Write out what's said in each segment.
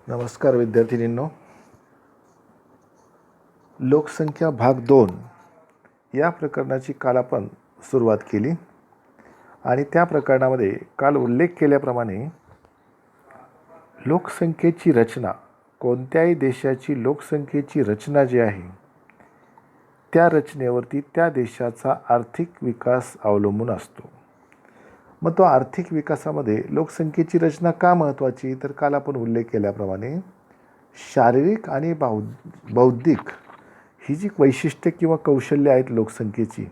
नमस्कार विद्यार्थिनींनो. लोकसंख्या भाग 2 या प्रकरणाची काल आपण सुरुवात केली आणि त्या प्रकरणामध्ये काल उल्लेख केल्याप्रमाणे लोकसंख्येची रचना, कोणत्याही देशाची लोकसंख्येची रचना जी आहे त्या रचनेवरती त्या देशाचा आर्थिक विकास अवलंबून असतो. मग तो आर्थिक विकासामध्ये लोकसंख्येची रचना का महत्त्वाची, तर काल आपण उल्लेख केल्याप्रमाणे शारीरिक आणि बौद्धिक ही जी वैशिष्ट्ये किंवा कौशल्य आहेत लोकसंख्येची,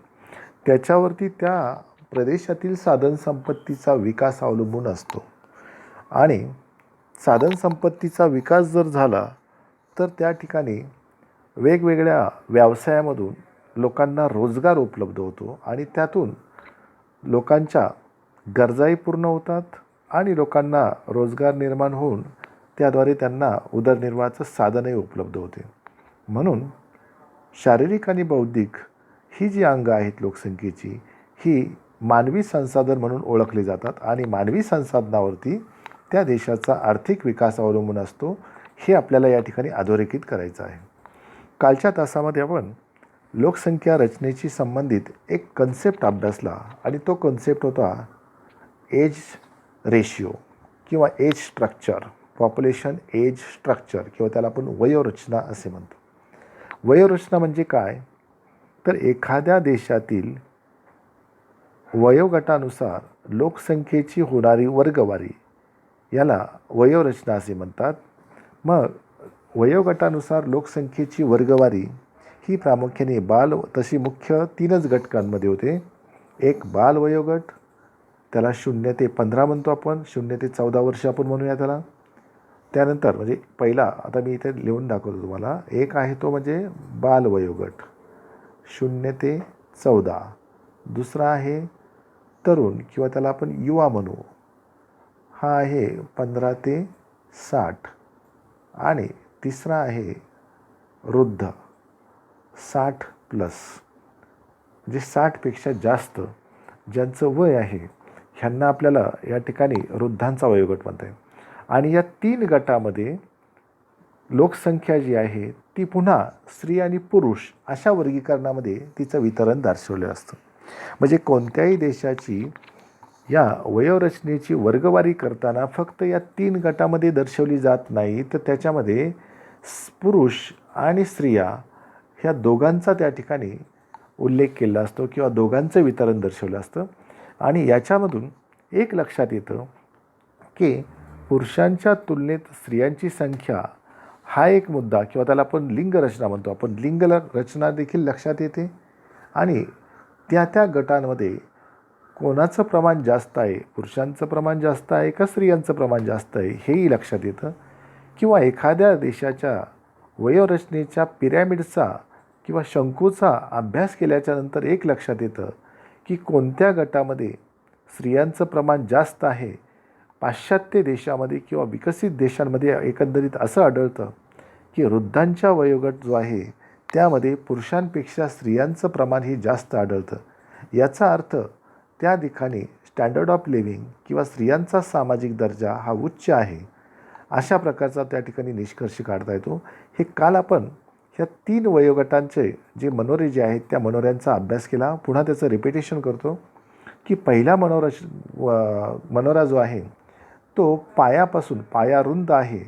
त्याच्यावरती त्या प्रदेशातील साधनसंपत्तीचा विकास अवलंबून असतो. आणि साधनसंपत्तीचा विकास जर झाला तर त्या ठिकाणी वेगवेगळ्या व्यवसायामधून लोकांना रोजगार उपलब्ध होतो आणि त्यातून लोकांच्या गरजाही पूर्ण होतात आणि लोकांना रोजगार निर्माण होऊन त्याद्वारे त्यांना उदरनिर्वाहाचं साधनही उपलब्ध होते. म्हणून शारीरिक आणि बौद्धिक ही जी अंग आहेत लोकसंख्येची, ही मानवी संसाधन म्हणून ओळखली जातात आणि मानवी संसाधनावरती त्या देशाचा आर्थिक विकास अवलंबून असतो. हे आपल्याला या ठिकाणी अधोरेखित करायचं आहे. कालच्या तासामध्ये आपण लोकसंख्या रचनेशी संबंधित एक कन्सेप्ट अभ्यासला आणि तो कन्सेप्ट होता एज रेशिओ किंवा age structure, population age structure, किंवा त्याला आपण वयोरचना असे म्हणतो. वयोरचना म्हणजे काय, तर एखाद्या देशातील वयोगटानुसार लोकसंख्येची होणारी वर्गवारी याला वयोरचना असे म्हणतात. मग वयोगटानुसार लोकसंख्येची वर्गवारी ही प्रामुख्याने तशी मुख्य 3च घटकांमध्ये होते. एक बाल वयोगट, त्याला 0 ते 15 म्हणतो आपण, 0 ते 14 वर्ष आपण म्हणूया त्याला. त्यानंतर म्हणजे पहिला, आता मी इथे लिहून दाखवतो तुम्हाला, एक आहे तो म्हणजे बाल वयोगट 0 ते 14. दुसरा आहे तरुण किंवा त्याला आपण युवा म्हणू, हा आहे 15 ते 60. आणि तिसरा आहे वृद्ध 60+, म्हणजे 60पेक्षा जास्त ज्यांचं वय आहे ह्यांना आपल्याला या ठिकाणी वृद्धांचा वयोगट म्हणता येईल. आणि या 3 गटामध्ये लोकसंख्या जी आहे ती पुन्हा स्त्री आणि पुरुष अशा वर्गीकरणामध्ये तिचं वितरण दर्शवलं असतं. म्हणजे कोणत्याही देशाची या वयोरचनेची वर्गवारी करताना फक्त या 3 गटामध्ये दर्शवली जात नाही, तर त्याच्यामध्ये पुरुष आणि स्त्रिया ह्या दोघांचा त्या ठिकाणी उल्लेख केला असतो किंवा दोघांचं वितरण दर्शवलं असतं. आणि याच्यामधून एक लक्षात येतं की पुरुषांच्या तुलनेत स्त्रियांची संख्या हा एक मुद्दा, किंवा त्याला आपण लिंगरचना म्हणतो, आपण लिंग रचना देखील लक्षात येते. आणि त्या गटांमध्ये कोणाचं प्रमाण जास्त आहे, पुरुषांचं प्रमाण जास्त आहे का स्त्रियांचं प्रमाण जास्त आहे, हेही लक्षात येतं. किंवा एखाद्या देशाच्या वयोरचनेच्या पिरॅमिडचा किंवा शंकूचा अभ्यास केल्याच्यानंतर एक लक्षात येतं की कोणत्या गटामध्ये स्त्रियांचं प्रमाण जास्त आहे. पाश्चात्य देशामध्ये किंवा विकसित देशांमध्ये एकंदरीत असं आढळतं की वृद्धांच्या वयोगट जो आहे त्यामध्ये पुरुषांपेक्षा स्त्रियांचं प्रमाण हे जास्त आढळतं. याचा अर्थ त्या ठिकाणी स्टँडर्ड ऑफ लिव्हिंग किंवा स्त्रियांचा सामाजिक दर्जा हा उच्च आहे, अशा प्रकारचा त्या ठिकाणी निष्कर्ष काढता येतो. हे काल आपण ह्या 3 वयोगटांचे जे मनोरे जे आहेत त्या मनोऱ्यांचा अभ्यास केला. पुन्हा त्याचं रिपिटेशन करतो की पहिला मनोरा जो आहे तो पाया रुंद आहे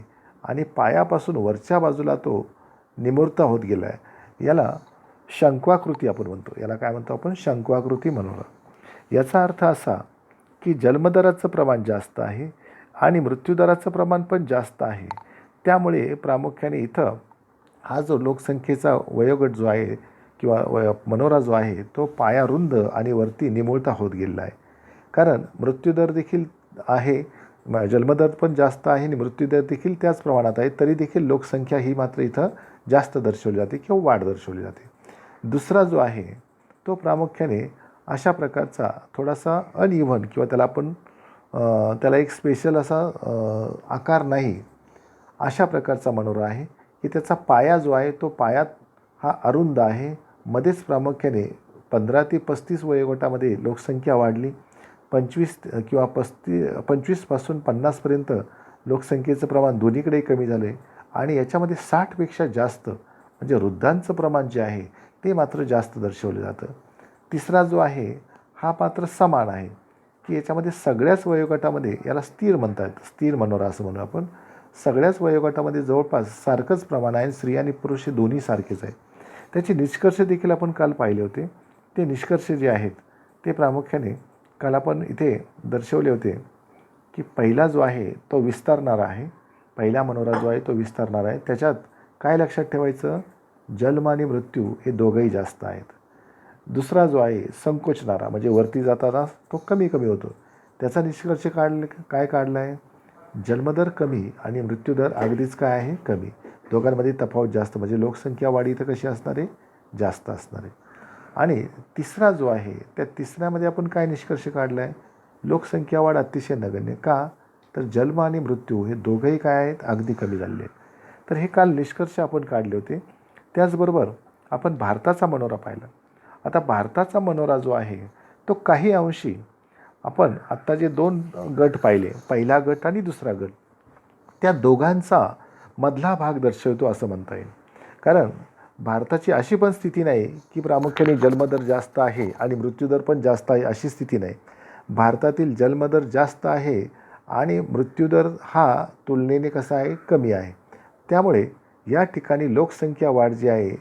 आणि पायापासून वरच्या बाजूला तो निमूर्त होत गेला आहे. याला शंक्वाकृती आपण म्हणतो. याला काय म्हणतो आपण, शंक्वाकृती मनोरा. याचा अर्थ असा की जन्मदराचं प्रमाण जास्त आहे आणि मृत्यूदराचं प्रमाण पण जास्त आहे. त्यामुळे प्रामुख्याने इथं हा जो लोकसंख्येचा वयोगट जो आहे किंवा मनोरा जो आहे तो पाया रुंद आणि वरती निमुळता होत गेलेला आहे. कारण मृत्यूदर देखील आहे, जन्मदर पण जास्त आहे आणि मृत्यूदर देखील त्याच प्रमाणात आहे, तरी देखील लोकसंख्या ही मात्र इथं जास्त दर्शवली जाते किंवा वाढ दर्शवली जाते. दुसरा जो आहे तो प्रामुख्याने अशा प्रकारचा थोडासा अनइव्हन किंवा त्याला आपण त्याला एक स्पेशल असा आकार नाही अशा प्रकारचा मनोरा आहे की त्याचा पाया जो आहे तो पायात हा अरुंद आहे. मध्येच प्रामुख्याने 15 ते 35 वयोगटामध्ये लोकसंख्या वाढली. 25 किंवा 25 पासून 50पर्यंत लोकसंख्येचं प्रमाण दोन्हीकडे कमी झालं आहे आणि याच्यामध्ये 60पेक्षा जास्त म्हणजे वृद्धांचं प्रमाण जे आहे ते मात्र जास्त दर्शवलं जातं. तिसरा जो आहे हा मात्र समान आहे की याच्यामध्ये सगळ्याच वयोगटामध्ये याला स्थिर म्हणतात, स्थिर मनोरा असं म्हणू आपण. सगळ्याच वयोगटामध्ये जवळपास सारखंच प्रमाण आहे. स्त्री आणि पुरुष हे दोन्ही सारखेच आहे. त्याचे निष्कर्ष देखील आपण काल पाहिले होते. ते निष्कर्ष जे आहेत ते प्रामुख्याने काल आपण इथे दर्शवले होते की पहिला जो आहे तो विस्तारणारा आहे. पहिला मनोरा जो आहे तो विस्तारणारा आहे. त्याच्यात काय लक्षात ठेवायचं, जन्म आणि मृत्यू हे दोघंही जास्त आहेत. दुसरा जो आहे संकोचणारा म्हणजे वरती जाताना तो कमी कमी होतो. त्याचा निष्कर्ष काय काढला आहे, जन्मदर कमी आणि मृत्यूदर अगदीच काय आहे, कमी. दोघांमध्ये तफावत जास्त म्हणजे लोकसंख्या वाढ इथं कशी असणार आहे, जास्त असणार आहे. आणि तिसरा जो आहे त्या तिसऱ्यामध्ये आपण काय निष्कर्ष काढला आहे, लोकसंख्या वाढ अतिशय नगण्य. का तर जन्म आणि मृत्यू हे दोघंही काय आहेत, अगदी कमी झालेले आहेत. तर हे काल निष्कर्ष आपण काढले होते. त्याचबरोबर आपण भारताचा मनोरा पाहिला. आता भारताचा मनोरा जो आहे तो काही अंशी आपण आत्ता जे 2 गट पाहिले, पहिला गट आणि दुसरा गट, त्या दोघांचा मधला भाग दर्शवतो असं म्हणता येईल. कारण भारताची अशी पण स्थिती नाही की प्रामुख्याने जन्मदर जास्त आहे आणि मृत्यूदर पण जास्त आहे, अशी स्थिती नाही. भारतातील जन्मदर जास्त आहे आणि मृत्यूदर हा तुलनेने कसा आहे, कमी आहे. त्यामुळे या ठिकाणी लोकसंख्या वाढ जी आहे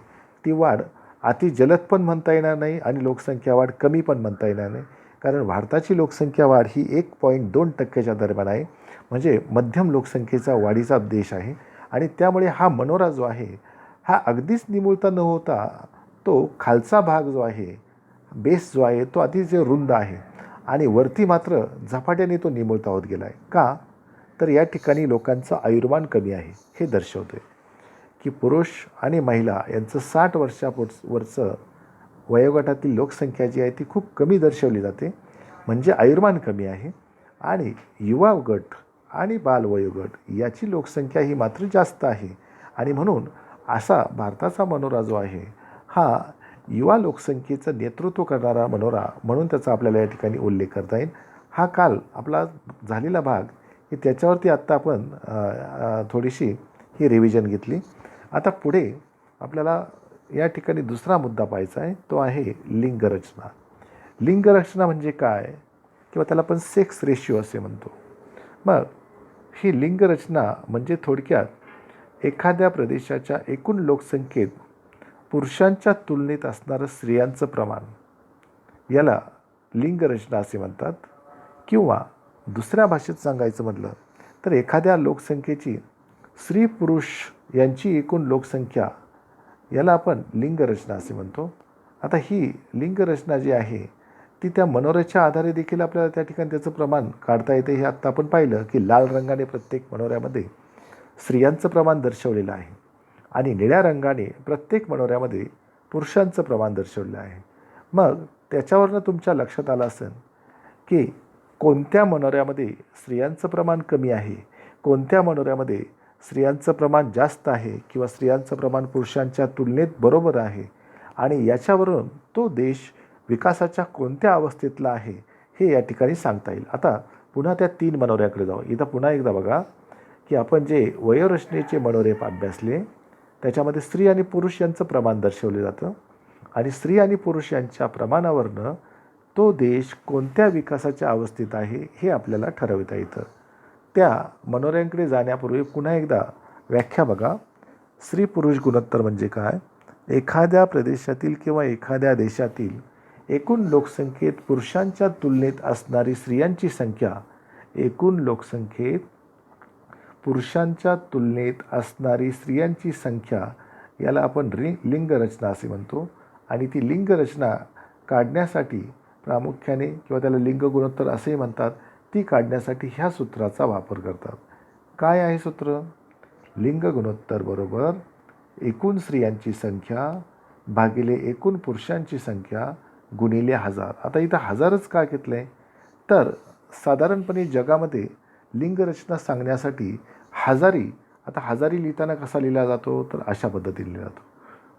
ती वाढ अति जलद पण म्हणता येणार नाही आणि लोकसंख्या वाढ कमी पण म्हणता येणार नाही. कारण भारताची लोकसंख्या वाढ ही 1.2% दरम्यान आहे. म्हणजे मध्यम लोकसंख्येचा वाढीचा देश आहे. आणि त्यामुळे हा मनोरा जो आहे हा अगदीच निमुळता न होता तो खालचा भाग जो आहे, बेस जो आहे तो अतिशय रुंद आहे आणि वरती मात्र झपाट्याने तो निमुळता होत गेला आहे. का तर या ठिकाणी लोकांचं आयुर्मान कमी आहे हे दर्शवते की पुरुष आणि महिला यांचं 60 वर्षावरचं वयोगटातील लोकसंख्या जी आहे ती खूप कमी दर्शवली जाते. म्हणजे आयुर्मान कमी आहे. आणि युवा गट आणि बालवयोगट याची लोकसंख्या ही मात्र जास्त आहे. आणि म्हणून असा भारताचा मनोरा जो आहे हा युवा लोकसंख्येचं नेतृत्व करणारा मनोरा म्हणून त्याचा आपल्याला या ठिकाणी उल्लेख करता येईल. हा काल आपला झालेला भाग की त्याच्यावरती आत्ता आपण थोडीशी ही रिव्हिजन घेतली. आता पुढे आपल्याला या ठिकाणी दुसरा मुद्दा पाहायचा आहे, तो आहे लिंगरचना. लिंगरचना म्हणजे काय, किंवा त्याला आपण सेक्स रेशिओ असे म्हणतो. मग ही लिंगरचना म्हणजे थोडक्यात एखाद्या प्रदेशाच्या एकूण लोकसंख्येत पुरुषांच्या तुलनेत असणारं स्त्रियांचं प्रमाण, याला लिंगरचना असे म्हणतात. किंवा दुसऱ्या भाषेत सांगायचं म्हटलं तर एखाद्या लोकसंख्येची स्त्री पुरुष यांची एकूण लोकसंख्या, याला आपण लिंगरचना असे म्हणतो. आता ही लिंगरचना जी आहे ती त्या मनोऱ्याच्या आधारे देखील आपल्याला त्या ठिकाणी त्याचं प्रमाण काढता येते. हे आत्ता आपण पाहिलं की लाल रंगाने प्रत्येक मनोऱ्यामध्ये स्त्रियांचं प्रमाण दर्शवलेलं आहे आणि निळ्या रंगाने प्रत्येक मनोऱ्यामध्ये पुरुषांचं प्रमाण दर्शवलेलं आहे. मग त्याच्यावरनं तुमच्या लक्षात आलं असेल की कोणत्या मनोऱ्यामध्ये स्त्रियांचं प्रमाण कमी आहे, कोणत्या मनोऱ्यामध्ये स्त्रियांचं प्रमाण जास्त आहे किंवा स्त्रियांचं प्रमाण पुरुषांच्या तुलनेत बरोबर आहे. आणि याच्यावरून तो देश विकासाच्या कोणत्या अवस्थेतला आहे हे या ठिकाणी सांगता येईल. आता पुन्हा त्या 3 मनोऱ्याकडे जाऊ. इथं पुन्हा एकदा बघा की आपण जे वयोरचनेचे मनोरे अभ्यासले त्याच्यामध्ये स्त्री आणि पुरुष यांचं प्रमाण दर्शवलं जातं आणि स्त्री आणि पुरुष यांच्या प्रमाणावरनं तो देश कोणत्या विकासाच्या अवस्थेत आहे हे आपल्याला ठरवता येतं. त्या मनोऱ्यांकडे जाण्यापूर्वी पुन्हा एकदा व्याख्या बघा. स्त्री पुरुष गुणोत्तर म्हणजे काय, एखाद्या प्रदेशातील किंवा एखाद्या देशातील एकूण लोकसंख्येत पुरुषांच्या तुलनेत असणारी स्त्रियांची संख्या, एकूण लोकसंख्येत पुरुषांच्या तुलनेत असणारी स्त्रियांची संख्या, याला आपण लिंगरचना असे म्हणतो. आणि ती लिंगरचना काढण्यासाठी प्रामुख्याने किंवा त्याला लिंग गुणोत्तर असेही म्हणतात, ती काढण्यासाठी ह्या सूत्राचा वापर करतात. काय आहे सूत्र, लिंग गुणोत्तर बरोबर एकूण स्त्रियांची संख्या भागिले एकूण पुरुषांची संख्या गुणिले 1000. आता इथं 1000च का घेतलं आहे, तर साधारणपणे जगामध्ये लिंगरचना सांगण्यासाठी हजारी, आता हजारी लिहिताना कसा लिहिला जातो तर अशा पद्धतीने लिहिला जातो.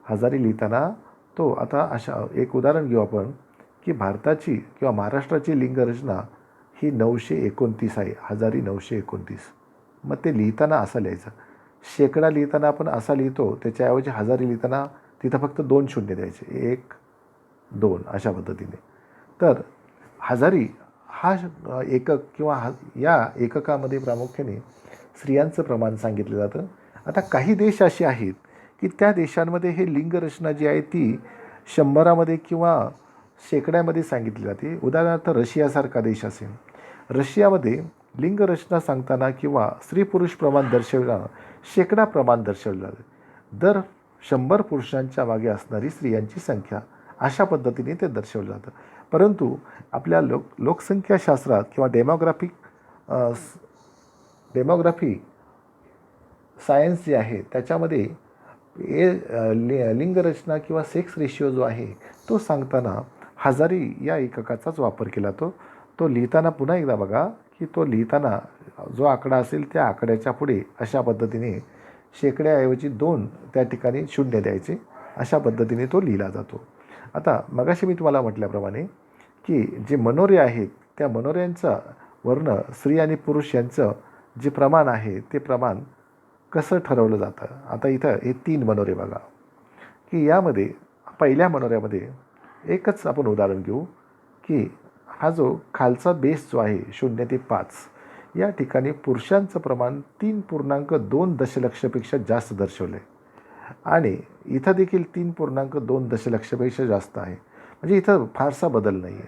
हजारी लिहिताना तो आता अशा एक उदाहरण घेऊ आपण की भारताची किंवा महाराष्ट्राची लिंगरचना ही 929 आहे, हजारी 929. मग ते लिहिताना असं लिहायचं. शेकडा लिहिताना आपण असा लिहितो, त्याच्याऐवजी हजारी लिहिताना तिथं फक्त 2 शून्य द्यायचे, 1 2 अशा पद्धतीने. तर हजारी हा एकक किंवा या एककामध्ये प्रामुख्याने स्त्रियांचं प्रमाण सांगितलं जातं. आता काही देश असे आहेत की त्या देशांमध्ये हे लिंगरचना जी आहे ती 100मध्ये किंवा शेकड्यामध्ये सांगितली जाते. उदाहरणार्थ रशियासारखा देश असेल, रशियामध्ये लिंगरचना सांगताना किंवा स्त्री पुरुष प्रमाण दर्शवताना शेकडा प्रमाण दर्शवलं जातं. दर 100 पुरुषांच्या मागे असणारी स्त्रियांची संख्या अशा पद्धतीने ते दर्शवलं जातं. परंतु आपल्या लोकसंख्याशास्त्रात किंवा डेमोग्राफी सायन्स जे आहे त्याच्यामध्ये लिंगरचना किंवा सेक्स रेशिओ जो आहे तो सांगताना हजारी या एककाचाच वापर केला तो लिहिताना पुन्हा एकदा बघा की तो लिहिताना जो आकडा असेल त्या आकड्याच्या पुढे अशा पद्धतीने शेकड्याऐवजी 2 त्या ठिकाणी शून्य द्यायचे, अशा पद्धतीने तो लिहिला जातो. आता मगाशी मी तुम्हाला म्हटल्याप्रमाणे की जे मनोरे आहेत त्या मनोऱ्यांचा वर्ण स्त्री आणि पुरुष यांचं जे प्रमाण आहे ते प्रमाण कसं ठरवलं जातं. आता इथं हे 3 मनोरे बघा की यामध्ये पहिल्या मनोऱ्यामध्ये एकच आपण उदाहरण घेऊ की हा जो खालचा बेस जो आहे 0 ते 5 या ठिकाणी पुरुषांचं प्रमाण 3.2 दशलक्षपेक्षा जास्त दर्शवलं आहे आणि इथं देखील 3.2 दशलक्षपेक्षा जास्त आहे. म्हणजे इथं फारसा बदल नाही आहे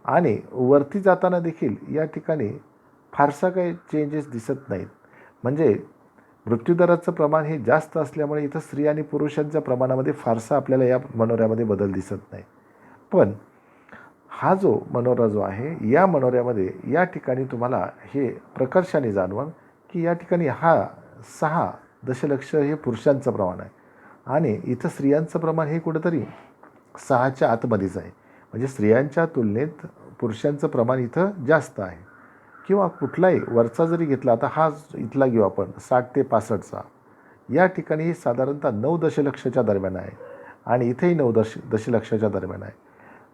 आणि वरती जाताना देखील या ठिकाणी फारसा काही चेंजेस दिसत नाहीत. म्हणजे मृत्यूदराचं प्रमाण हे जास्त असल्यामुळे इथं स्त्री आणि पुरुषांच्या प्रमाणामध्ये फारसा आपल्याला या मनोऱ्यामध्ये बदल दिसत नाही. पण हा जो मनोरा जो आहे या मनोऱ्यामध्ये या ठिकाणी तुम्हाला हे प्रकर्षाने जाणवण की या ठिकाणी हा 6 दशलक्ष हे पुरुषांचं प्रमाण आहे आणि इथं स्त्रियांचं प्रमाण हे कुठंतरी 6च्या आतमध्येच आहे. म्हणजे स्त्रियांच्या तुलनेत पुरुषांचं प्रमाण इथं जास्त आहे. किंवा कुठलाही वरचा जरी घेतला, आता हा इथला घेऊ आपण 60 ते 65चा, या ठिकाणी साधारणतः 9 दशलक्षच्या दरम्यान आहे आणि इथेही 9 दशलक्षाच्या दरम्यान आहे.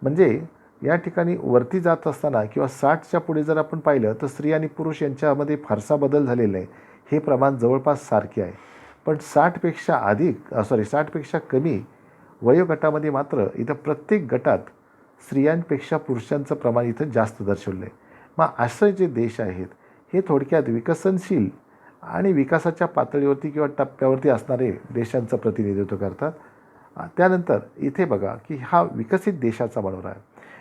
म्हणजे या ठिकाणी वरती जात असताना किंवा 60च्या पुढे जर आपण पाहिलं तर स्त्री आणि पुरुष यांच्यामध्ये फारसा बदल झालेला नाही. हे प्रमाण जवळपास सारखे आहे. पण 60पेक्षा कमी वयोगटामध्ये मात्र इथं प्रत्येक गटात स्त्रियांपेक्षा पुरुषांचं प्रमाण इथं जास्त दर्शवलं आहे. मग असे जे देश आहेत हे थोडक्यात विकसनशील आणि विकासाच्या पातळीवरती किंवा टप्प्यावरती असणारे देशांचं प्रतिनिधित्व करतात. त्यानंतर इथे बघा की हा विकसित देशाचा मनोरा आहे.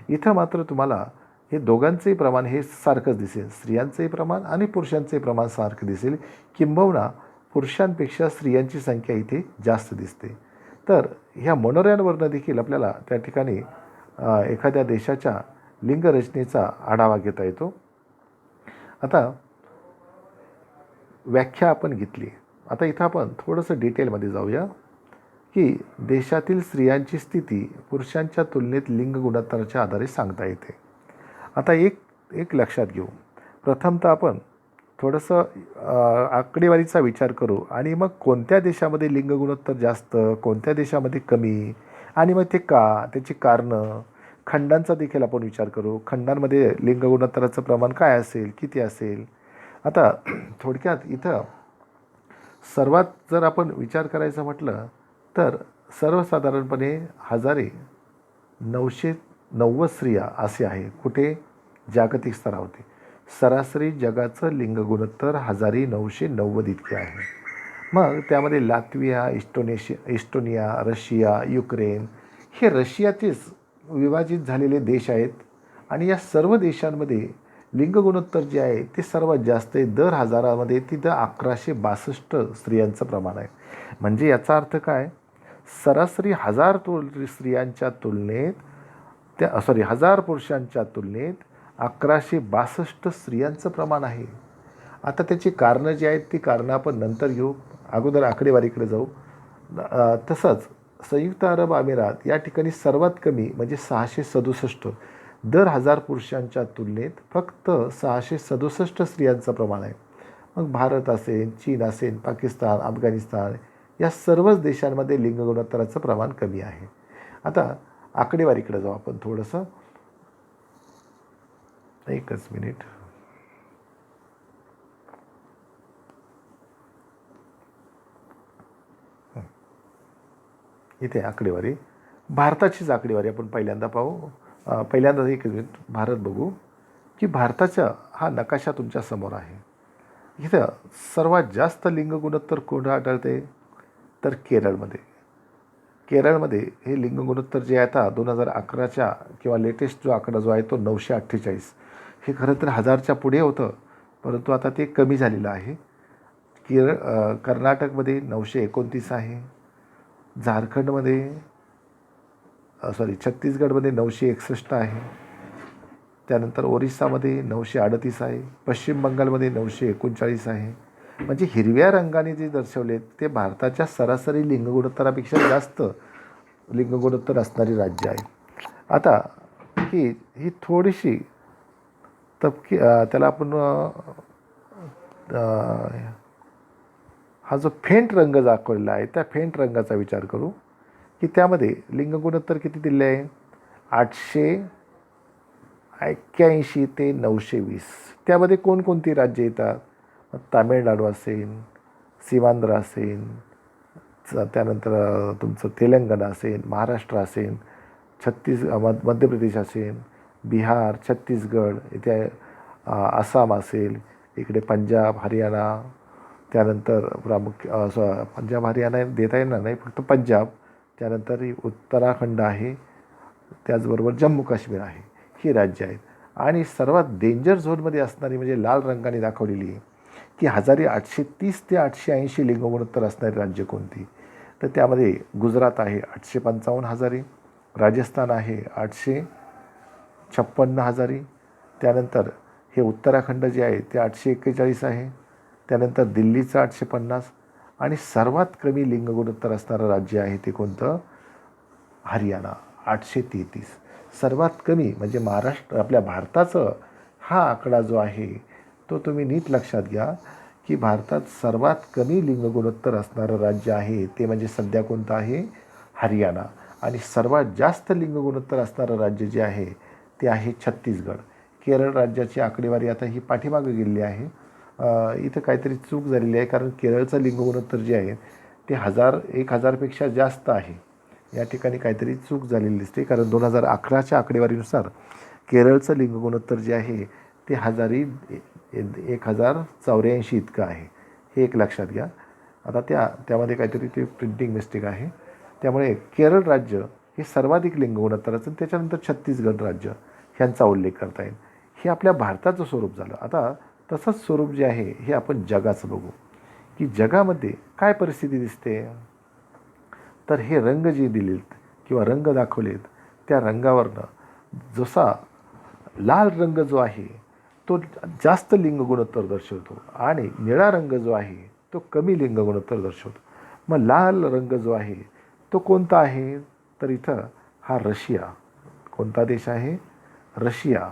इथं मात्र तुम्हाला हे दोघांचंही प्रमाण हे सारखंच दिसेल, स्त्रियांचंही प्रमाण आणि पुरुषांचंही प्रमाण सारखं दिसेल. किंबहुना पुरुषांपेक्षा स्त्रियांची संख्या इथे जास्त दिसते. तर ह्या मनोऱ्यांवरनं देखील आपल्याला त्या ठिकाणी एखाद्या देशाच्या लिंगरचनेचा आढावा घेता येतो. आता व्याख्या आपण घेतली. आता इथं आपण थोडंसं डिटेलमध्ये जाऊया की देशातील स्त्रियांची स्थिती पुरुषांच्या तुलनेत लिंग गुणोत्तराच्या आधारे सांगता येते. आता एक लक्षात घेऊ. प्रथमतः आपण थोडंसं आकडेवारीचा विचार करू आणि मग कोणत्या देशामध्ये लिंग गुणोत्तर जास्त, कोणत्या देशामध्ये कमी आणि मग ते का, त्याची कारणं, खंडांचा देखील आपण विचार करू. खंडांमध्ये लिंग गुणोत्तराचं प्रमाण काय असेल, किती असेल. आता थोडक्यात इथं सर्वात जर आपण विचार करायचा म्हटलं तर सर्वसाधारणपणे 1990 स्त्रिया असे आहे कुठे जागतिक स्तरावरती. सरासरी जगाचं लिंग गुणोत्तर 1990 इतके आहे. मग त्यामध्ये लात्विया, इस्टोनिया, रशिया, युक्रेन हे रशियाचेच विभाजित झालेले देश आहेत आणि या सर्व देशांमध्ये लिंग गुणोत्तर जे आहे ते सर्वात जास्त आहे. दर हजारामध्ये तिथं 1162 स्त्रियांचं प्रमाण आहे. म्हणजे याचा अर्थ काय, सरासरी 1000 स्त्रियांच्या तुलनेत हजार पुरुषांच्या तुलनेत 1162 स्त्रियांचं प्रमाण आहे. आता त्याची कारणं जी आहेत ती कारणं आपण नंतर घेऊ, अगोदर आकडेवारीकडे जाऊ. तसंच संयुक्त अरब अमिरात या ठिकाणी सर्वात कमी म्हणजे 667, दर 1000 पुरुषांच्या तुलनेत फक्त 667 स्त्रियांचं प्रमाण आहे. मग भारत असेल, चीन असेल, पाकिस्तान, अफगाणिस्तान या सर्वच देशांमध्ये लिंग गुणोत्तराचं प्रमाण कमी आहे. आता आकडेवारीकडे जाऊ आपण थोडंसं. एकच मिनिट. इथे आकडेवारी, भारताचीच आकडेवारी आपण पहिल्यांदा पाहू. पहिल्यांदा एक मिनिट भारत बघू की भारताचा हा नकाशा तुमच्या समोर आहे. इथं सर्वात जास्त लिंग गुणोत्तर कुठं आढळते तर केरळमध्ये. केरळमध्ये हे लिंग गुणोत्तर जे आहे आता 2011च्या किंवा लेटेस्ट जो आकडा जो आहे तो 948. हे खरं तर 1000च्या पुढे होतं, परंतु आता ते कमी झालेलं आहे. कर्नाटकमध्ये 929 आहे. झारखंडमध्ये छत्तीसगडमध्ये 961 आहे. त्यानंतर ओरिसामध्ये 938 आहे. पश्चिम बंगालमध्ये 939 आहे. म्हणजे हिरव्या रंगाने जे दर्शवले ते भारताच्या सरासरी लिंग गुणोत्तरापेक्षा जास्त लिंग गुणोत्तर असणारी राज्य आहे. आता ही थोडीशी तपकी त्याला आपण हा जो फेंट रंग दाखवलेला आहे त्या फेंट रंगाचा विचार करू की त्यामध्ये लिंग गुणोत्तर किती दिले आहे 881 ते 920. त्यामध्ये कोणकोणती राज्य येतात? तामिळनाडू असेल, सीमांध्र असेल, त्यानंतर तुमचं तेलंगणा असेल, महाराष्ट्र असेल, मध्य प्रदेश असेल, बिहार, छत्तीसगड, इथे आसाम असेल, इकडे पंजाब, हरियाणा, त्यानंतर पंजाब हरियाणा देता येणार नाही, फक्त पंजाब, त्यानंतर उत्तराखंड आहे, त्याचबरोबर जम्मू काश्मीर आहे. ही राज्य आहेत. आणि सर्वात डेंजर झोनमध्ये असणारी म्हणजे लाल रंगाने दाखवलेली आहे की 1830 ते 880 लिंग गुणोत्तर असणारी राज्य कोणती? तर त्यामध्ये गुजरात आहे 855 हजारी, राजस्थान आहे 856 हजारी, त्यानंतर हे उत्तराखंड जे आहे ते 841 आहे, त्यानंतर दिल्लीचं 850 आणि सर्वात कमी लिंग गुणोत्तर असणारं राज्य आहे ते कोणतं? हरियाणा 833. सर्वात कमी म्हणजे महाराष्ट्र आपल्या भारताचं हा आकडा जो आहे तो तुम्ही नीट लक्षात घ्या की भारतात सर्वात कमी लिंग गुणोत्तर असणारं राज्य आहे ते म्हणजे सध्या कोणतं आहे? हरियाणा. आणि सर्वात जास्त लिंग गुणोत्तर असणारं राज्य जे आहे ते आहे छत्तीसगड. केरळ राज्याची आकडेवारी आता ही पाठीमागे गेलेली आहे. इथं काहीतरी चूक झालेली आहे, कारण केरळचं लिंग गुणोत्तर जे आहे ते 1000पेक्षा जास्त आहे. या ठिकाणी काहीतरी चूक झालेली दिसते, कारण 2011च्या आकडेवारीनुसार केरळचं लिंग गुणोत्तर जे आहे ते 1084 इतकं आहे. हे एक लक्षात घ्या. आता त्यामध्ये काहीतरी ते प्रिंटिंग मिस्टेक आहे. त्यामुळे केरळ राज्य हे सर्वाधिक लिंग गुणोत्तराचं, त्याच्यानंतर छत्तीसगड राज्य ह्यांचा उल्लेख करता येईल. हे आपल्या भारताचं स्वरूप झालं. आता तसंच स्वरूप जे आहे हे आपण जगाचं बघू की जगामध्ये काय परिस्थिती दिसते. तर हे रंग जे दिलेत किंवा रंग दाखवलेत त्या रंगावरनं जसा लाल रंग जो आहे तो जास्त लिंग गुणोत्तर दर्शवतो आणि निळा रंग जो आहे तो कमी लिंग गुणोत्तर दर्शवतो. मग लाल रंग जो आहे तो कोणता आहे? तर इथं हा रशिया. कोणता देश आहे? रशिया.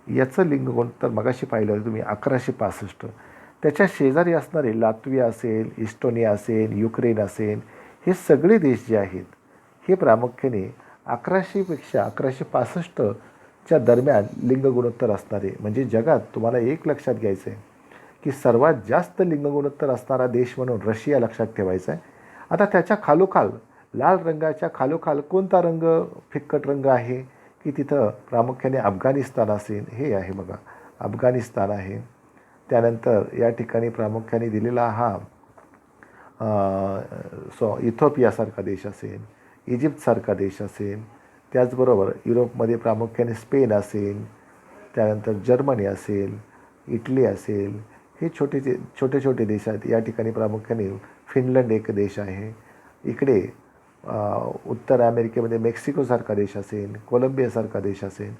याचं लिंग गुणोत्तर मगाशी पाहिलं तुम्ही 1165. त्याच्या शेजारी असणारे लात्विया असेल, इस्टोनिया असेल, युक्रेन असेल, हे सगळे देश जे आहेत हे प्रामुख्याने 1165च्या दरम्यान लिंग गुणोत्तर असणारे. म्हणजे जगात तुम्हाला एक लक्षात घ्यायचं आहे की सर्वात जास्त लिंग गुणोत्तर असणारा देश म्हणून रशिया लक्षात ठेवायचा आहे. आता त्याच्या खालोखाल लाल रंगाच्या खालोखाल कोणता रंग फिक्कट रंग आहे की तिथं प्रामुख्याने अफगाणिस्तान असेल. हे आहे बघा, अफगाणिस्तान आहे. त्यानंतर या ठिकाणी प्रामुख्याने दिलेला हा इथोपियासारखा देश असेल, इजिप्तसारखा देश असेल, त्याचबरोबर युरोपमध्ये प्रामुख्याने स्पेन असेल, त्यानंतर जर्मनी असेल, इटली असेल. हे छोटे छोटे देश आहेत. या ठिकाणी प्रामुख्याने फिनलंड एक देश आहे. इकडे उत्तर अमेरिकेमध्ये मेक्सिकोसारखा देश असेल, कोलंबियासारखा देश असेल.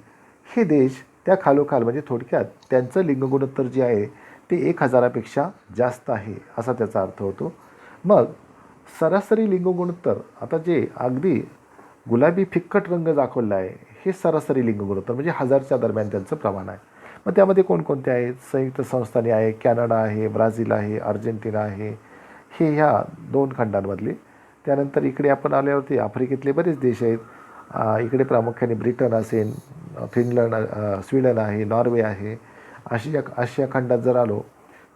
हे देश त्या खालोखाल म्हणजे थोडक्यात त्यांचं लिंग गुणोत्तर जे आहे ते 1000पेक्षा जास्त आहे असा त्याचा अर्थ होतो. मग सरासरी लिंग गुणोत्तर, आता जे अगदी गुलाबी फिक्कट रंग दाखवला आहे हे सरासरी लिंग गुणोत्तर म्हणजे 1000च्या दरम्यान त्यांचं प्रमाण आहे. मग त्यामध्ये कोणकोणते आहेत? संयुक्त संस्थाने आहे, कॅनडा आहे, ब्राझील आहे, अर्जेंटिना आहे. हे ह्या 2 खंडांमधले. त्यानंतर इकडे आपण आल्यावरती आफ्रिकेतले बरेच देश आहेत. इकडे प्रामुख्याने ब्रिटन असेल, फिनलंड, स्वीडन आहे, नॉर्वे आहे. आशिया खंडात जर आलो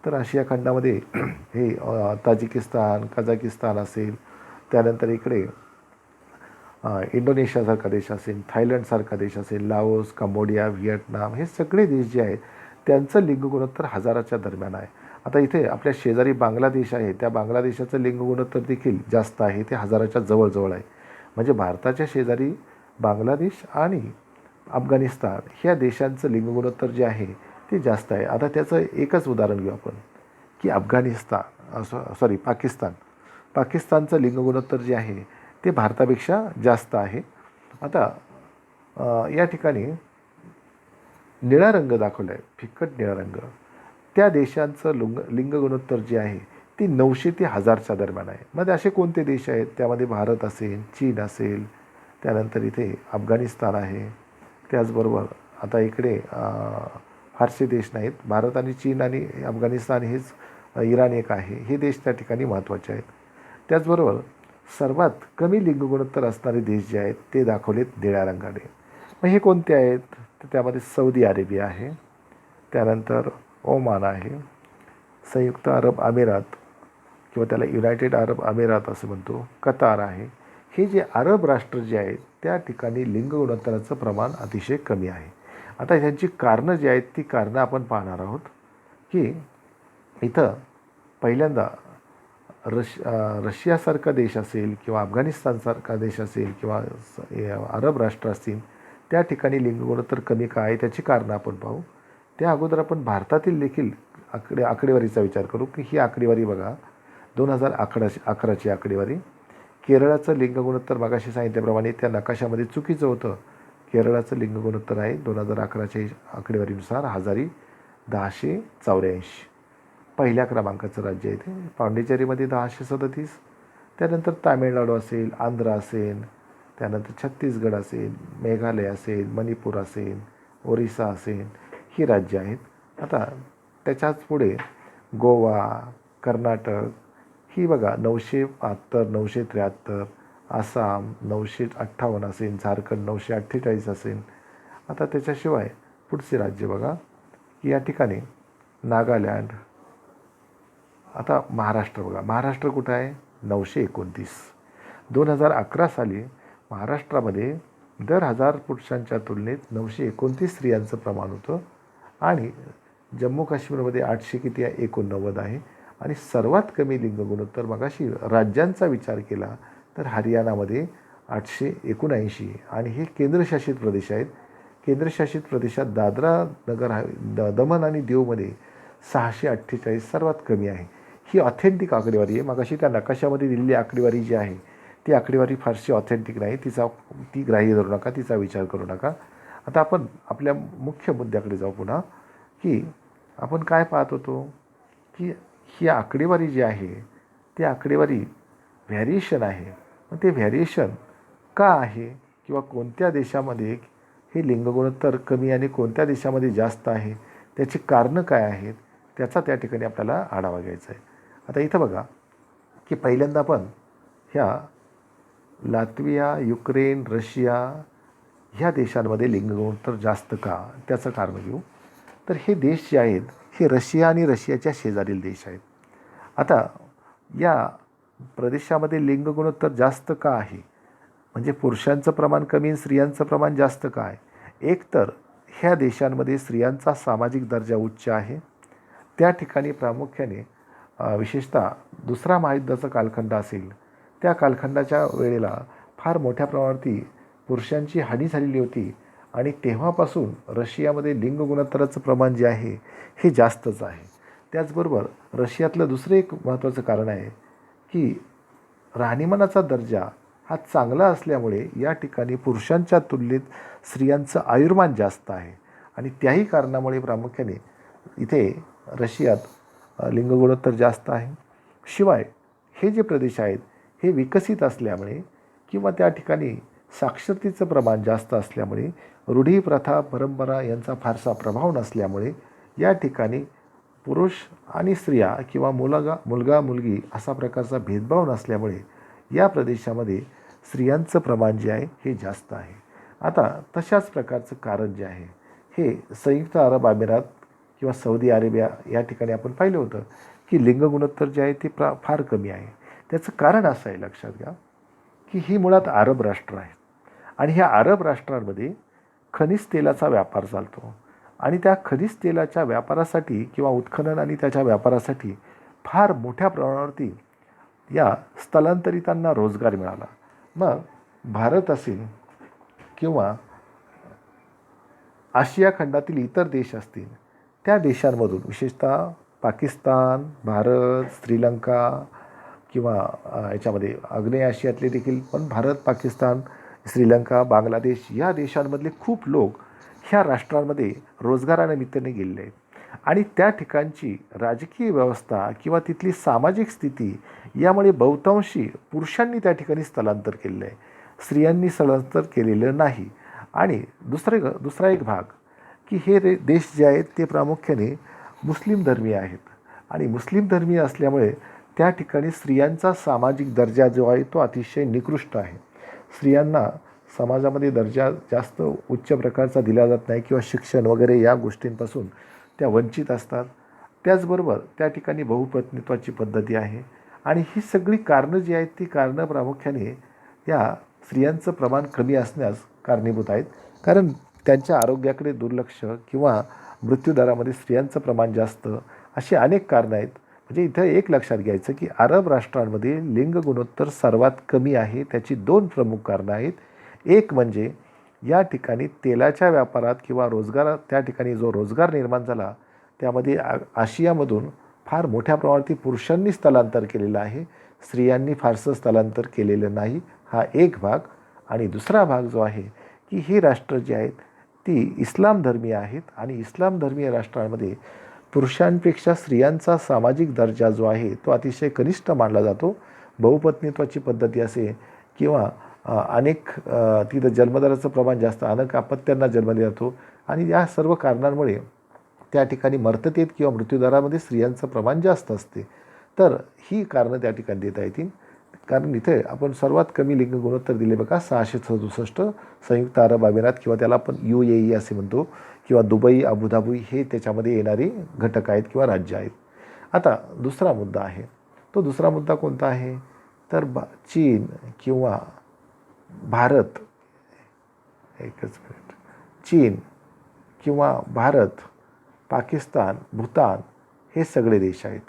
तर आशिया खंडामध्ये हे ताजिकिस्तान, कझाकिस्तान असेल. त्यानंतर इकडे इंडोनेशियासारखा देश असेल, थायलंडसारखा देश असेल, लाओस, कंबोडिया, व्हिएटनाम हे सगळे देश जे आहेत त्यांचं लिंग गुणोत्तर हजाराच्या दरम्यान आहे. आता इथे आपल्या शेजारी बांगलादेश आहे, त्या बांगलादेशाचं लिंग गुणोत्तर देखील जास्त आहे, ते हजाराच्या जवळजवळ आहे. म्हणजे भारताच्या शेजारी बांगलादेश आणि अफगाणिस्तान ह्या देशांचं लिंग गुणोत्तर जे आहे ते जास्त आहे. आता त्याचं एकच उदाहरण घेऊ आपण की पाकिस्तानचं लिंग गुणोत्तर जे आहे ते भारतापेक्षा जास्त आहे. आता या ठिकाणी निळा रंग दाखवला आहे, फिक्कट निळा रंग. त्या देशांचं लिंग गुणोत्तर जे आहे ती 900 ते 1000च्या दरम्यान आहे. मध्ये असे कोणते देश आहेत, त्यामध्ये भारत असेल, चीन असेल, त्यानंतर इथे अफगाणिस्तान आहे. त्याचबरोबर आता इकडे फारसे देश नाहीत, भारत आणि चीन आणि अफगाणिस्तान हेच, इराण एक आहे, हे देश त्या ठिकाणी महत्त्वाचे आहेत. त्याचबरोबर सर्वात कमी लिंग गुणोत्तर असणारे देश जे आहेत ते दाखवलेत निळ्या रंगाने. मग हे कोणते आहेत, तर त्यामध्ये सौदी अरेबिया आहे, त्यानंतर ओमान आहे, संयुक्त अरब अमिरात किंवा त्याला युनायटेड अरब अमिरात असं म्हणतो, कतार आहे. हे जे अरब राष्ट्र जे आहेत त्या ठिकाणी लिंग गुणोत्तराचं प्रमाण अतिशय कमी आहे. आता ह्यांची कारणं जी आहेत ती कारणं आपण पाहणार आहोत की इथं पहिल्यांदा रशियासारखा देश असेल किंवा अफगाणिस्तानसारखा देश असेल किंवा अरब राष्ट्र असतील, त्या ठिकाणी लिंग गुणोत्तर कमी का आहे त्याची कारणं आपण पाहू. त्या अगोदर आपण भारतातील देखील आकडेवारीचा विचार करू की ही आकडेवारी बघा, 2011ची आकडेवारी. केरळाचं लिंग गुणोत्तर मगाशी सांगितल्याप्रमाणे त्या नकाशामध्ये चुकीचं होतं. केरळाचं लिंग गुणोत्तर आहे 2011च्या आकडेवारीनुसार 1084. पहिल्या क्रमांकाचं राज्य आहे ते. पांडिचेरीमध्ये 1037. त्यानंतर तामिळनाडू असेल, आंध्र असेल, त्यानंतर छत्तीसगड असेल, मेघालय असेल, मणिपूर असेल, ओरिसा असेल, ही राज्य आहेत. आता त्याच्याच पुढे गोवा, कर्नाटक ही बघा 972, 973, आसाम 958 असेल, झारखंड 948 असेल. आता त्याच्याशिवाय पुढचे राज्य बघा की या ठिकाणी नागालँड. आता महाराष्ट्र बघा, महाराष्ट्र कुठं आहे, 929. 2011 साली महाराष्ट्रामध्ये दर 1000 पुरुषांच्या तुलनेत 929 स्त्रियांचं प्रमाण होतं आणि जम्मू काश्मीरमध्ये 800 किती आहे, 89 आहे. आणि सर्वात कमी लिंग गुणोत्तर मगाशी राज्यांचा विचार केला तर हरियाणामध्ये 879 आणि हे केंद्रशासित प्रदेश आहेत. केंद्रशासित प्रदेशात दादरा नगर दमन आणि दीवमध्ये 648 सर्वात कमी आहे. ही ऑथेंटिक आकडेवारी आहे. मगाशी त्या नकाशामध्ये दिलेली आकडेवारी जी आहे ती आकडेवारी फारशी ऑथेंटिक नाही, ती ग्राह्य धरू नका, तिचा विचार करू नका. आता आपण आपल्या मुख्य मुद्द्याकडे जाऊ पुन्हा की आपण काय पाहत होतो की ही आकडेवारी जी आहे ती आकडेवारी व्हॅरिएशन आहे. मग ते व्हॅरिएशन का आहे किंवा कोणत्या देशामध्ये हे लिंग गुणोत्तर कमी आणि कोणत्या देशामध्ये जास्त आहे, त्याची कारणं काय आहेत, त्याचा त्या ठिकाणी आपल्याला आढावा घ्यायचा आहे. आता इथं बघा की पहिल्यांदा आपण ह्या लात्विया, युक्रेन, रशिया ह्या देशांमध्ये लिंग गुणोत्तर जास्त का त्याचं कारण घेऊ. तर हे देश जे आहेत हे रशिया आणि रशियाच्या शेजारील देश आहेत. आता या प्रदेशामध्ये लिंग गुणोत्तर जास्त का आहे, म्हणजे पुरुषांचं प्रमाण कमी आणि स्त्रियांचं प्रमाण जास्त का आहे. एक तर ह्या देशांमध्ये स्त्रियांचा सामाजिक दर्जा उच्च आहे. त्या ठिकाणी प्रामुख्याने विशेषतः दुसरा महायुद्धाचा कालखंड असेल त्या कालखंडाच्या वेळेला फार मोठ्या प्रमाणावरती पुरुषांची हानी झालेली होती आणि तेव्हापासून रशियामध्ये लिंग गुणोत्तराचं प्रमाण जे आहे हे जास्तच आहे. त्याचबरोबर रशियातलं दुसरं एक महत्त्वाचं कारण आहे की राहणीमानाचा दर्जा हा चांगला असल्यामुळे या ठिकाणी पुरुषांच्या तुलनेत स्त्रियांचं आयुर्मान जास्त आहे आणि त्याही कारणामुळे प्रामुख्याने इथे रशियात लिंग गुणोत्तर जास्त आहे. शिवाय हे जे प्रदेश आहेत हे विकसित असल्यामुळे किंवा त्या ठिकाणी साक्षरतेचं प्रमाण जास्त असल्यामुळे, रूढी प्रथा परंपरा यांचा फारसा प्रभाव नसल्यामुळे या ठिकाणी पुरुष आणि स्त्रिया किंवा मुलगा मुलगी असा प्रकारचा भेदभाव नसल्यामुळे या प्रदेशामध्ये स्त्रियांचं प्रमाण जे आहे हे जास्त आहे. आता तशाच प्रकारचं कारण जे आहे हे संयुक्त अरब अमिरात किंवा सौदी अरेबिया या ठिकाणी आपण पाहिलं होतं की लिंग गुणोत्तर जे आहे ते फार कमी आहे. त्याचं कारण असं आहे, लक्षात घ्या की ही मुळात अरब राष्ट्र आहेत आणि ह्या अरब राष्ट्रांमध्ये खनिज तेलाचा व्यापार चालतो आणि त्या खनिज तेलाच्या व्यापारासाठी किंवा उत्खनन आणि त्याच्या व्यापारासाठी फार मोठ्या प्रमाणावरती या स्थलांतरितांना रोजगार मिळाला. मग भारत असेल किंवा आशिया खंडातील इतर देश असतील त्या देशांमधून विशेषतः पाकिस्तान, भारत, श्रीलंका किंवा याच्यामध्ये आग्नेय आशियातले देखील पण भारत, पाकिस्तान, श्रीलंका, बांगलादेश या देशांमधले खूप लोक ह्या राष्ट्रांमध्ये रोजगारानिमित्ताने गेलेले आहेत आणि त्या ठिकाणची राजकीय व्यवस्था किंवा तिथली सामाजिक स्थिती यामुळे बहुतांशी पुरुषांनी त्या ठिकाणी स्थलांतर केलेलं आहे, स्त्रियांनी स्थलांतर केलेलं नाही. आणि दुसरा एक भाग की हे देश जे आहेत ते प्रामुख्याने मुस्लिम धर्मीय आहेत आणि मुस्लिम धर्मीय असल्यामुळे त्या ठिकाणी स्त्रियांचा सामाजिक दर्जा जो आहे तो अतिशय निकृष्ट आहे. स्त्रियांना समाजामध्ये दर्जा जास्त उच्च प्रकारचा दिला जात नाही किंवा शिक्षण वगैरे या गोष्टींपासून त्या वंचित असतात. त्याचबरोबर त्या ठिकाणी बहुपत्नीत्वाची पद्धती आहे आणि ही सगळी कारणं जी आहेत ती कारणं प्रामुख्याने या स्त्रियांचं प्रमाण कमी असण्यास कारणीभूत आहेत. कारण त्यांच्या आरोग्याकडे दुर्लक्ष किंवा मृत्यूदरामध्ये स्त्रियांचं प्रमाण जास्त अशी अनेक कारणं आहेत. म्हणजे इथं एक लक्षात घ्यायचं की अरब राष्ट्रांमध्ये लिंग गुणोत्तर सर्वात कमी आहे. त्याची 2 प्रमुख कारणं आहेत. एक म्हणजे या ठिकाणी तेलाच्या व्यापारात किंवा रोजगारात त्या ठिकाणी जो रोजगार निर्माण झाला त्यामध्ये आशियामधून फार मोठ्या प्रमाणात पुरुषांनी स्थलांतर केलेलं आहे, स्त्रियांनी फारसं स्थलांतर केलेलं नाही. हा एक भाग. आणि दुसरा भाग जो आहे की ही राष्ट्र जी आहेत ती इस्लाम धर्मीय आहेत आणि इस्लाम धर्मीय राष्ट्रांमध्ये पुरुषांपेक्षा स्त्रियांचा सामाजिक दर्जा जो आहे तो अतिशय कनिष्ठ मानला जातो. बहुपत्नीत्वाची पद्धती असे किंवा अनेक तिथं जन्मदराचं प्रमाण जास्त, अनेक अपत्यांना जन्म दिला जातो आणि या सर्व कारणांमुळे त्या ठिकाणी मर्ततेत किंवा मृत्यूदरामध्ये स्त्रियांचं प्रमाण जास्त असते. तर ही कारणं त्या ठिकाणी देता येतील. कारण इथे आपण सर्वात कमी लिंग गुणोत्तर दिले बघा 667 संयुक्त अरब अमिरात किंवा त्याला आपण UAE असे म्हणतो किंवा दुबई, अबुधाबी हे त्याच्यामध्ये येणारे घटक आहेत किंवा राज्य आहेत. आता दुसरा मुद्दा आहे. तो दुसरा मुद्दा कोणता आहे तर चीन किंवा भारत, एकच मिनिट, चीन किंवा भारत, पाकिस्तान, भूतान हे सगळे देश आहेत.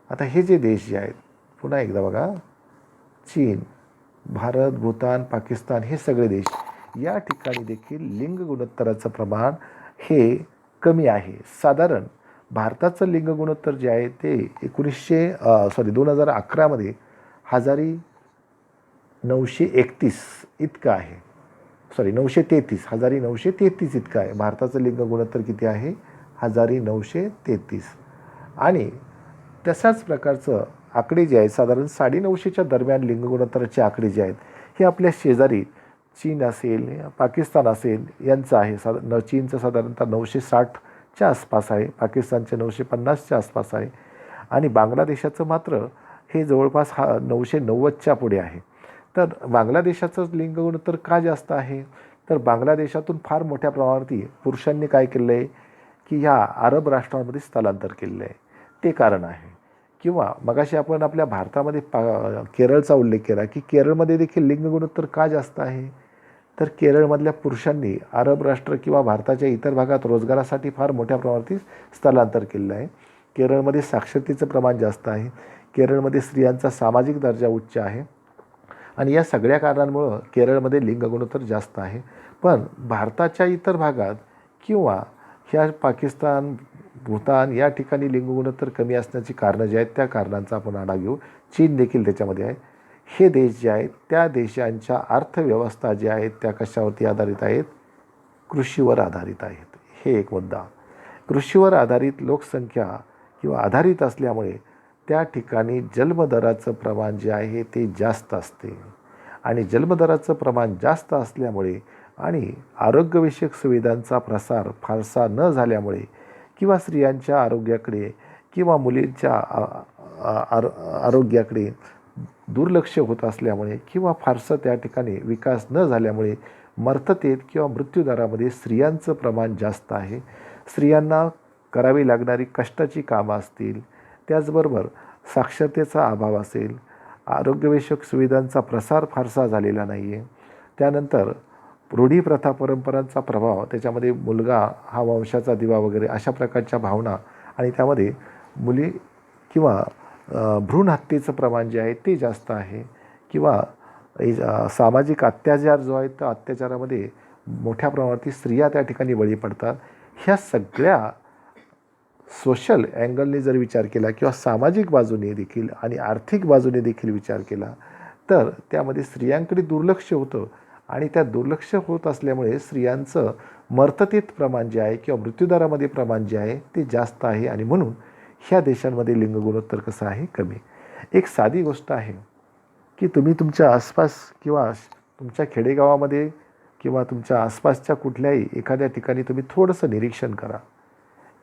आता हे जे देश जे आहेत पुन्हा एकदा बघा, चीन, भारत, भूतान, पाकिस्तान हे सगळे देश या ठिकाणी देखील लिंग गुणोत्तराचं प्रमाण हे कमी आहे. साधारण भारताचं लिंग गुणोत्तर जे आहे ते 2011मध्ये 1931 इतकं आहे. 1933 इतकं आहे. भारताचं लिंग गुणोत्तर किती आहे 1933. आणि तशाच प्रकारचं आकडे जे आहेत साधारण 950च्या दरम्यान लिंग गुणोत्तराचे आकडे जे आहेत हे आपल्या शेजारी चीन असेल, पाकिस्तान असेल यांचं आहे. चीनचं साधारणतः 960च्या आसपास आहे, पाकिस्तानचे 950च्या आसपास आहे आणि बांगलादेशाचं मात्र हे जवळपास 990च्या पुढे आहे. तर बांगलादेशाचं लिंग गुणोत्तर का जास्त आहे तर बांगलादेशातून फार मोठ्या प्रमाणावरती पुरुषांनी काय केलं आहे की ह्या अरब राष्ट्रांमध्ये स्थलांतर केलेलं आहे, ते कारण आहे. किंवा मगाशी आपण आपल्या भारतामध्ये केरळचा उल्लेख केला की केरळमध्ये देखील लिंग गुणोत्तर का जास्त आहे तर केरळमधल्या पुरुषांनी अरब राष्ट्र किंवा भारताच्या इतर भागात रोजगारासाठी फार मोठ्या प्रमाणात स्थलांतर केलेलं आहे. केरळमध्ये साक्षरतेचं प्रमाण जास्त आहे, केरळमध्ये स्त्रियांचा सामाजिक दर्जा उच्च आहे आणि या सगळ्या कारणांमुळं केरळमध्ये लिंग गुणोत्तर जास्त आहे. पण भारताच्या इतर भागात किंवा ह्या पाकिस्तान, भूतान या ठिकाणी लिंग गुणोत्तर कमी असण्याची कारणं जी आहेत त्या कारणांचा आपण आढावा घेऊ. चीन देखील त्याच्यामध्ये आहे. हे देश जे आहेत त्या देशांच्या अर्थव्यवस्था ज्या आहेत त्या कशावरती आधारित आहेत, कृषीवर आधारित आहेत. हे एक मुद्दा. कृषीवर आधारित लोकसंख्या किंवा आधारित असल्यामुळे त्या ठिकाणी जन्मदराचं प्रमाण जे आहे ते जास्त असते आणि जन्मदराचं प्रमाण जास्त असल्यामुळे आणि आरोग्यविषयक सुविधांचा प्रसार फारसा न झाल्यामुळे किंवा स्त्रियांच्या आरोग्याकडे किंवा मुलींच्या आरोग्याकडे दुर्लक्ष होत असल्यामुळे किंवा फारसं त्या ठिकाणी विकास न झाल्यामुळे मर्ततेत किंवा मृत्यूदरामध्ये स्त्रियांचं प्रमाण जास्त आहे. स्त्रियांना करावी लागणारी कष्टाची कामं असतील, त्याचबरोबर साक्षरतेचा अभाव असेल, आरोग्यविषयक सुविधांचा प्रसार फारसा झालेला नाही आहे. त्यानंतर रूढी प्रथा परंपरांचा प्रभाव, त्याच्यामध्ये मुलगा हा वंशाचा दिवा वगैरे अशा प्रकारच्या भावना, आणि त्यामध्ये मुली किंवा भ्रूण हत्येचं प्रमाण जे आहे ते जास्त आहे, किंवा सामाजिक अत्याचार जो आहे त्या अत्याचारामध्ये मोठ्या प्रमाणात स्त्रिया त्या ठिकाणी बळी पडतात. ह्या सगळ्या सोशल अँगलने जर विचार केला किंवा सामाजिक बाजूने देखील आणि आर्थिक बाजूने देखील विचार केला तर त्यामध्ये स्त्रियांकडे दुर्लक्ष होतं, आणि त्या दुर्लक्ष होत असल्यामुळे स्त्रियांचं मर्ततेत प्रमाण जे आहे किंवा मृत्यूदरामध्ये प्रमाण जे आहे ते जास्त आहे, आणि म्हणून ह्या देशांमध्ये लिंग गुणोत्तर कसं आहे, कमी. एक साधी गोष्ट आहे की तुम्ही तुमच्या आसपास किंवा तुमच्या खेडेगावामध्ये किंवा तुमच्या आसपासच्या कुठल्याही एखाद्या ठिकाणी तुम्ही थोडंसं निरीक्षण करा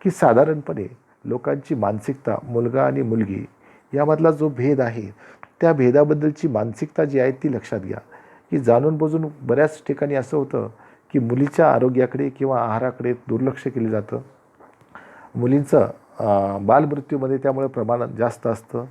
की साधारणपणे लोकांची मानसिकता, मुलगा आणि मुलगी यामधला जो भेद आहे त्या भेदाबद्दलची मानसिकता जी आहे ती लक्षात घ्या. की जाणून बुजून बऱ्याच ठिकाणी असं होतं की मुलीच्या आरोग्याकडे किंवा आहाराकडे दुर्लक्ष केलं जातं. मुलींचं बालमृत्यूमध्ये त्यामुळे प्रमाण जास्त असतं,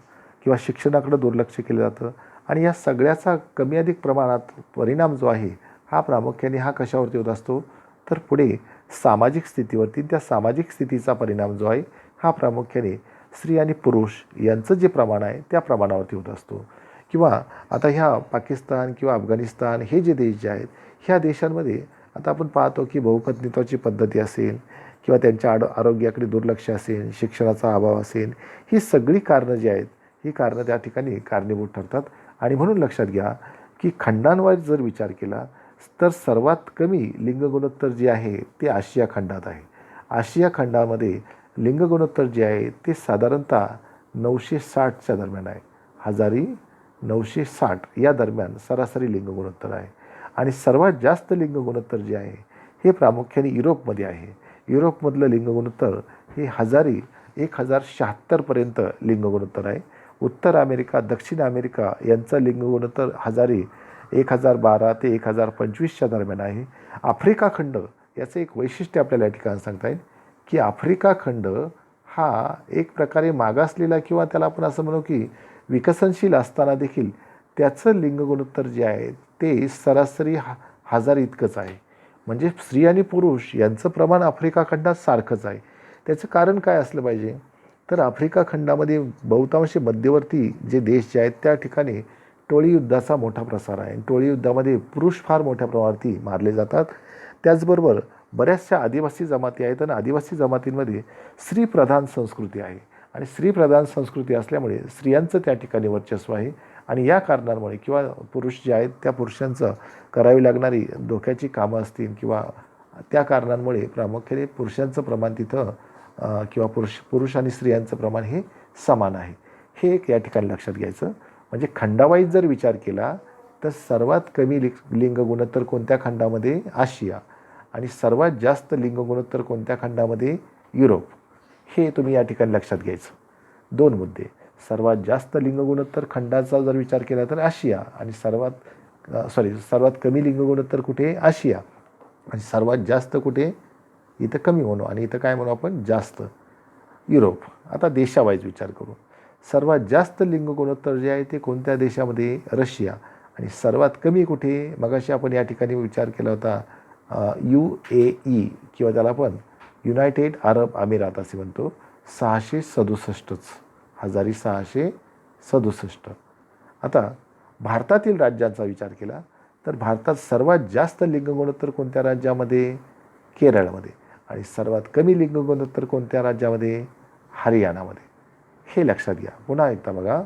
किंवा शिक्षणाकडे दुर्लक्ष केलं जातं, आणि या सगळ्याचा कमी अधिक प्रमाणात परिणाम जो आहे हा प्रामुख्याने हा कशावरती होत असतो, तर पुढे सामाजिक स्थितीवरती. त्या सामाजिक स्थितीचा परिणाम जो आहे हा प्रामुख्याने स्त्री आणि पुरुष यांचं जे प्रमाण आहे त्या प्रमाणावरती होत असतो. किंवा आता ह्या पाकिस्तान किंवा अफगाणिस्तान हे जे देश जे आहेत ह्या देशांमध्ये आता आपण पाहतो की बहुपत्नीत्वाची पद्धती असेल किंवा त्यांच्या आरोग्याकडे दुर्लक्ष असेल, शिक्षणाचा अभाव असेल, ही सगळी कारणं जी आहेत ही कारणं त्या ठिकाणी कारणीभूत ठरतात. आणि म्हणून लक्षात घ्या की खंडांवर जर विचार केला तर सर्वात कमी लिंग गुणोत्तर जे आहे ते आशिया खंडात आहे. आशिया खंडामध्ये लिंग गुणोत्तर जे आहे ते साधारणतः 960च्या दरम्यान आहे. 1960 या दरम्यान सरासरी लिंग गुणोत्तर आहे. आणि सर्वात जास्त लिंग गुणोत्तर जे आहे हे प्रामुख्याने युरोपमध्ये आहे. युरोपमधलं लिंग गुणोत्तर हे 1076पर्यंत लिंग गुणोत्तर आहे. उत्तर अमेरिका, दक्षिण अमेरिका यांचा लिंग गुणोत्तर 1012 ते 1025च्या दरम्यान आहे. आफ्रिका खंड याचं एक वैशिष्ट्य आपल्याला या ठिकाणी सांगता येईल की आफ्रिका खंड हा एक प्रकारे मागासलेला किंवा त्याला आपण असं म्हणू की विकसनशील असताना देखील त्याचं लिंग गुणोत्तर जे आहे ते सरासरी 1000 इतकंच आहे. म्हणजे स्त्री आणि पुरुष यांचं प्रमाण आफ्रिका खंडात सारखंच आहे. त्याचं कारण काय असलं पाहिजे, तर आफ्रिका खंडामध्ये बहुतांश मध्यवर्ती जे देश जे आहेत त्या ठिकाणी टोळी युद्धाचा मोठा प्रसार आहे. टोळी युद्धामध्ये पुरुष फार मोठ्या प्रमाणावरती मारले जातात. त्याचबरोबर बऱ्याचशा आदिवासी जमाती आहेत, आणि आदिवासी जमातींमध्ये स्त्रीप्रधान संस्कृती आहे, आणि स्त्रीप्रधान संस्कृती असल्यामुळे स्त्रियांचं त्या ठिकाणी वर्चस्व आहे. आणि या कारणांमुळे किंवा पुरुष जे आहेत त्या पुरुषांचं करावी लागणारी धोक्याची कामं असतील किंवा त्या कारणांमुळे प्रामुख्याने पुरुषांचं प्रमाण तिथं किंवा पुरुष आणि स्त्रियांचं प्रमाण हे समान आहे. हे एक या ठिकाणी लक्षात घ्यायचं. म्हणजे खंडावाईज जर विचार केला तर सर्वात कमी लिंग गुणोत्तर कोणत्या खंडामध्ये, आशिया, आणि सर्वात जास्त लिंग गुणोत्तर कोणत्या खंडामध्ये, युरोप. हे तुम्ही या ठिकाणी लक्षात घ्यायचं. 2 मुद्दे. सर्वात जास्त लिंग गुणोत्तर खंडाचा जर विचार केला तर आशिया, आणि सर्वात कमी लिंग गुणोत्तर कुठे, आशिया, आणि सर्वात जास्त कुठे, इथं कमी म्हणू आणि इथं काय म्हणू आपण, जास्त, युरोप. आता देशावाईज विचार करू. सर्वात जास्त लिंग गुणोत्तर जे आहे ते कोणत्या देशामध्ये, रशिया, आणि सर्वात कमी कुठे, मगाशी आपण या ठिकाणी विचार केला होता UAE किंवा त्याला आपण युनायटेड अरब अमिरात असे म्हणतो, 667च, 1667. आता भारतातील राज्यांचा विचार केला तर भारतात सर्वात जास्त लिंग गुणोत्तर कोणत्या राज्यामध्ये, केरळमध्ये, आणि सर्वात कमी लिंग गुणोत्तर कोणत्या राज्यामध्ये, हरियाणामध्ये. हे लक्षात घ्या. पुन्हा एकदा बघा,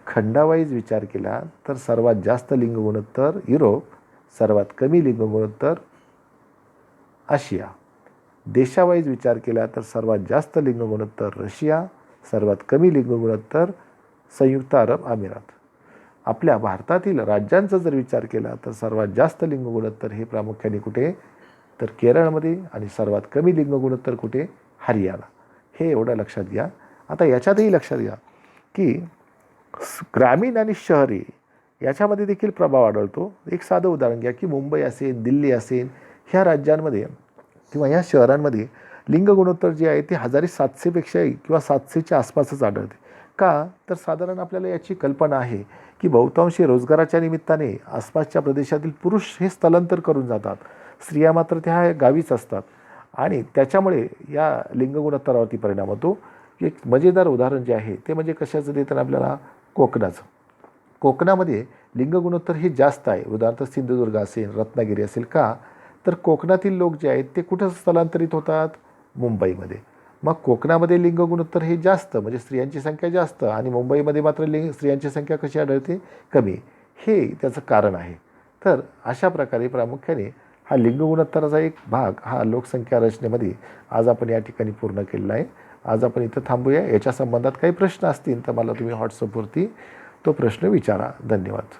खंडावाईज विचार केला तर सर्वात जास्त लिंग गुणोत्तर युरोप, सर्वात कमी लिंग गुणोत्तर आशिया. देशावाईज विचार केला तर सर्वात जास्त लिंग गुणोत्तर रशिया, सर्वात कमी लिंग गुणोत्तर संयुक्त अरब अमिरात. आपल्या भारतातील राज्यांचा जर विचार केला तर सर्वात जास्त लिंग गुणोत्तर हे प्रामुख्याने कुठे, तर केरळमध्ये, आणि सर्वात कमी लिंग गुणोत्तर कुठे, हरियाणा. हे एवढं लक्षात घ्या. आता याच्यातही लक्षात घ्या की ग्रामीण आणि शहरी याच्यामध्ये देखील प्रभाव आढळतो. एक साधं उदाहरण घ्या की मुंबई असेल, दिल्ली असेल, ह्या राज्यांमध्ये किंवा ह्या शहरांमध्ये लिंग गुणोत्तर जे आहे ते 1700पेक्षा किंवा 700च्या आसपासच आढळते. का तर साधारण आपल्याला याची कल्पना आहे की बहुतांशी रोजगाराच्या निमित्ताने आसपासच्या प्रदेशातील पुरुष हे स्थलांतर करून जातात, स्त्रिया मात्र त्या गावीच असतात आणि त्याच्यामुळे या लिंग गुणोत्तरावरती परिणाम होतो. एक मजेदार उदाहरण जे आहे ते म्हणजे कशाचं देतात आपल्याला, कोकणाचं. कोकणामध्ये लिंग गुणोत्तर हे जास्त आहे. उदाहरणार्थ सिंधुदुर्ग असेल, रत्नागिरी असेल. का तर कोकणातील लोक जे आहेत ते कुठं स्थलांतरित होतात, मुंबईमध्ये. मग कोकणामध्ये लिंग गुणोत्तर हे जास्त म्हणजे स्त्रियांची संख्या जास्त आणि मुंबईमध्ये मात्र स्त्रियांची संख्या कशी आढळते, कमी. हे त्याचं कारण आहे. तर अशा प्रकारे प्रामुख्याने हा लिंग गुणोत्तराचा एक भाग हा लोकसंख्या रचनेमध्ये आज आपण या ठिकाणी पूर्ण केलेला आहे. आज आपण इथं थांबूया. याच्या संबंधात काही प्रश्न असतील तर मला तुम्ही व्हॉट्सअपवरती तो प्रश्न विचारा. धन्यवाद.